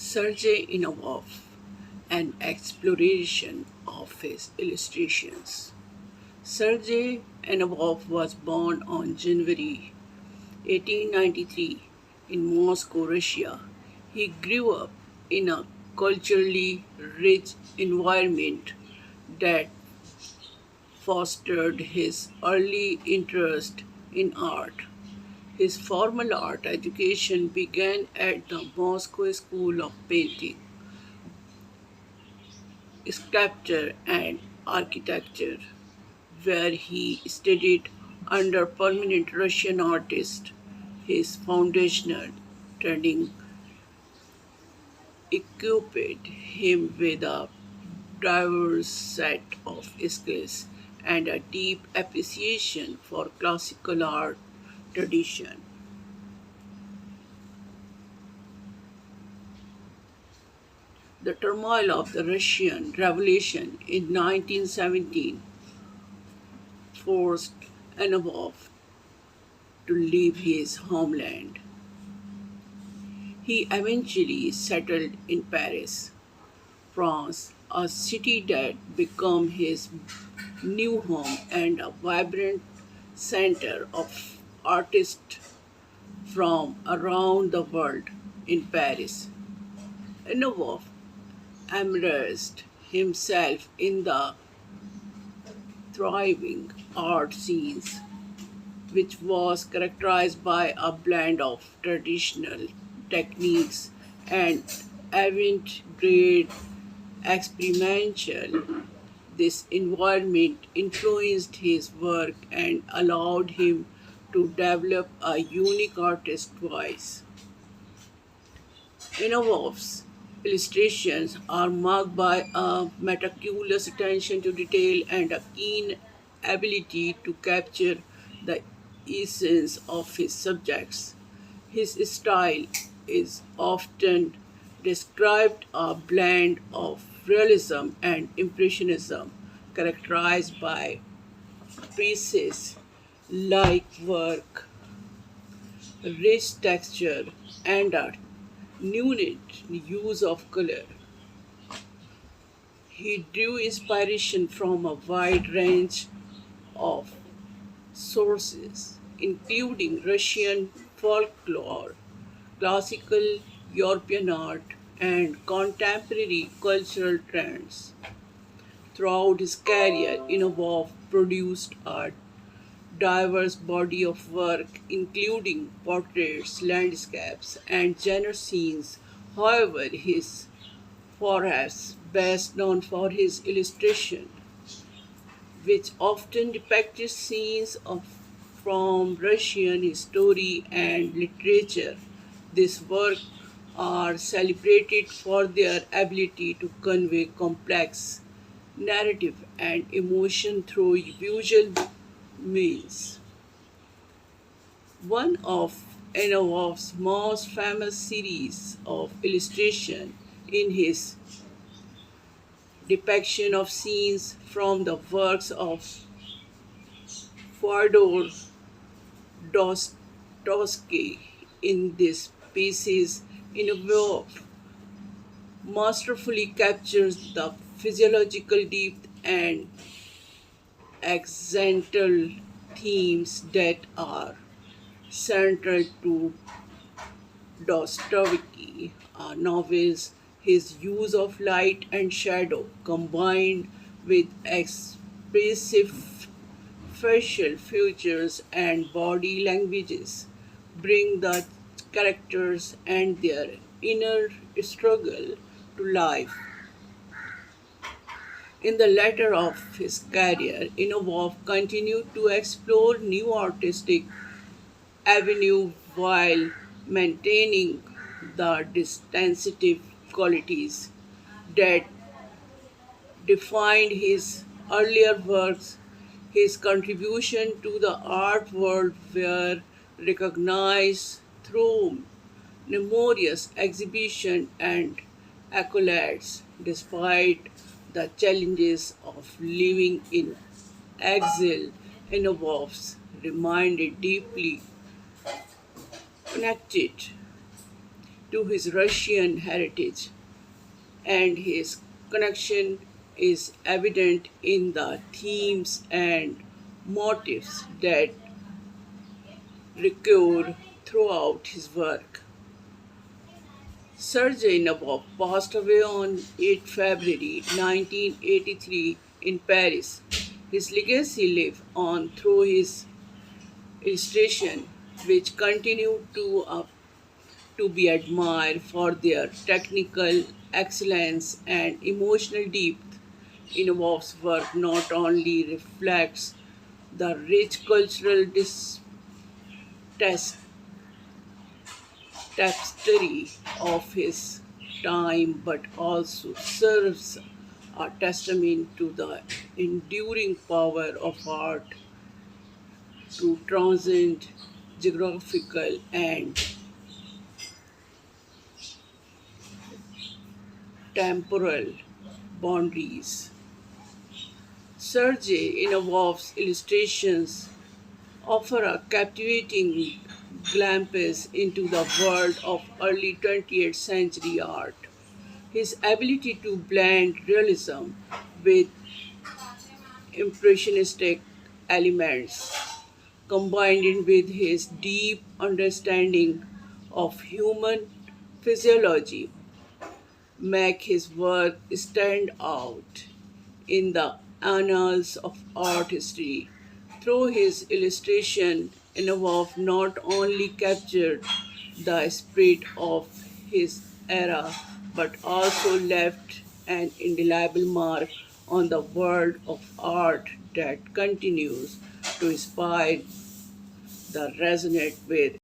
Sergei Ivanov, an exploration of his illustrations. Sergei Ivanov was born on January 1893 in Moscow, Russia. He grew up in a culturally rich environment that fostered his early interest in art. His formal art education began at the Moscow School of Painting, Sculpture, and Architecture, where he studied under prominent Russian artists. His foundational training equipped him with a diverse set of skills and a deep appreciation for classical art tradition. The turmoil of the Russian Revolution in 1917 forced Ivanov to leave his homeland. He eventually settled in Paris, France, a city that became his new home and a vibrant center of artists from around the world. In Paris, Ivanov immersed himself in the thriving art scenes, which was characterized by a blend of traditional techniques and avant garde experimental. This environment influenced his work and allowed him to develop a unique artist voice. Ivanov's illustrations are marked by a meticulous attention to detail and a keen ability to capture the essence of his subjects. His style is often described a blend of realism and impressionism, characterized by precise like work, rich texture, and a nuanced use of color. He drew inspiration from a wide range of sources, including Russian folklore, classical European art, and contemporary cultural trends. Throughout his career, Ivanov produced a diverse body of work, including portraits, landscapes, and genre scenes. However, his perhaps best known for his illustration, which often depicted scenes from Russian history and literature. This work are celebrated for their ability to convey complex narrative and emotion through visual means. One of Enomov's most famous series of illustration in his depiction of scenes from the works of Fyodor Dostoevsky. In this pieces, Ivanov masterfully captures the physiological depth and accidental themes that are central to Dostoevsky novels. His use of light and shadow, combined with expressive facial features and body languages, bring the characters and their inner struggle to life. In the latter of his career, Ivanov continued to explore new artistic avenues while maintaining the distinctive qualities that defined his earlier works. His contribution to the art world were recognized through numerous exhibitions and accolades, despite the challenges of living in exile. Ivanov's remained deeply connected to his Russian heritage, and his connection is evident in the themes and motifs that recur throughout his work. Sergei Nabokov passed away on 8 February 1983 in Paris. His legacy lives on through his illustration, which continue to be admired for their technical excellence and emotional depth. Inamov's work not only reflects the rich cultural tes- tapestry of his time but also serves a testament to the enduring power of art to transcend geographical and temporal boundaries. Sergei Inamov's illustrations offer a captivating glimpse into the world of early 20th century art. His ability to blend realism with impressionistic elements, combined with his deep understanding of human physiology, make his work stand out in the annals of art history. Through his illustration, Inhofe not only captured the spirit of his era but also left an indelible mark on the world of art that continues to inspire the resonate with